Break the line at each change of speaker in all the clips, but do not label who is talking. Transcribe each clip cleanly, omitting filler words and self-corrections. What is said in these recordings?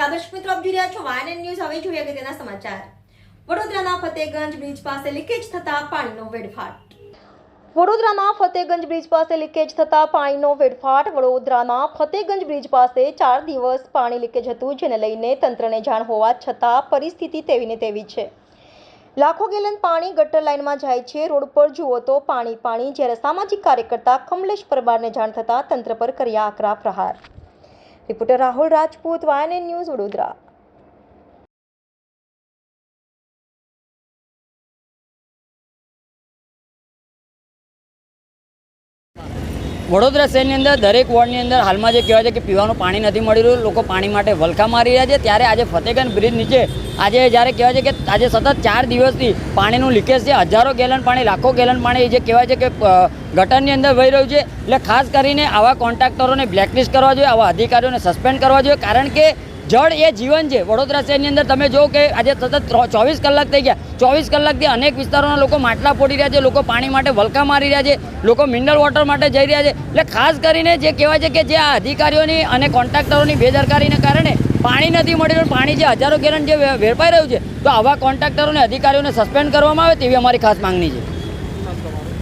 નમસ્કાર દર્શક મિત્રો, આપ જોઈ રહ્યા છો વાયએનએન ન્યૂઝ। હવે જોઈએ અગત્યના સમાચાર। વડોદરાના ફતેગંજ બ્રિજ પાસે લીકેજ થતા પાણીનો વેડફાટ। વડોદરાના ફતેગંજ બ્રિજ પાસે લીકેજ થતા પાણીનો વેડફાટ। વડોદરાના ફતેગંજ બ્રિજ પાસે 4 દિવસ પાણી લીકેજ હતું, જેને લઈને તંત્રને જાણ હોવા છતાં પરિસ્થિતિ તેવી ને તેવી છે। લાખો ગેલન પાણી ગટર લાઇનમાં જાય છે। રોડ પર જુઓ તો પાણી। જ્યારે સામાજિક કાર્યકર્તા કમલેશ પરમારને જાણ થતાં તંત્ર પર કર્યા આકરા પ્રહાર। Reporter Rahul Rajput, YNN news, Vadodara.
Vadodara શહેરની અંદર દરેક વોર્ડની અંદર હાલમાં જે કહેવાય છે કે પીવાનું પાણી નથી મળી રહ્યું, લોકો પાણી માટે વલખા મારી રહ્યા છે। ત્યારે આજે ફતેગંજ બ્રિજ નીચે આજે જ્યારે કહેવાય છે કે આજે સતત 4 દિવસથી પાણીનું લીકેજ છે। હજારો ગેલન પાણી, લાખો ગેલન પાણી જે કહેવાય છે કે ગટરની અંદર વહી રહ્યું છે। એટલે ખાસ કરીને આવા કોન્ટ્રાક્ટરોને બ્લેકલિસ્ટ કરવા જોઈએ, આવા અધિકારીઓને સસ્પેન્ડ કરવા જોઈએ, કારણ કે જળ એ જીવન છે। વડોદરા શહેરની અંદર તમે જો કે આજે સતત 24 કલાક થઈ ગયા। 24 કલાકથી અનેક વિસ્તારોના લોકો માટલા ફોડી રહ્યા છે, લોકો પાણી માટે વલખા મારી રહ્યા છે, લોકો મિનરલ વોટર માટે જઈ રહ્યા છે। એટલે ખાસ કરીને જે કહેવાય છે કે જે આ અધિકારીઓની અને કોન્ટ્રાક્ટરોની બેદરકારીને કારણે પાણી નથી મળી રહ્યું, પાણી જે હજારો ગેલન જે વેડફાઈ રહ્યું છે, તો આવા કોન્ટ્રાક્ટરોને અધિકારીઓને સસ્પેન્ડ કરવામાં આવે તેવી અમારી ખાસ માંગણી છે।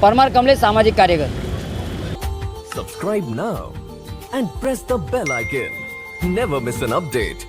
પરમાર કમલેશ, સામાજિક કાર્યકર।
Subscribe now and press the bell icon. Never miss an update.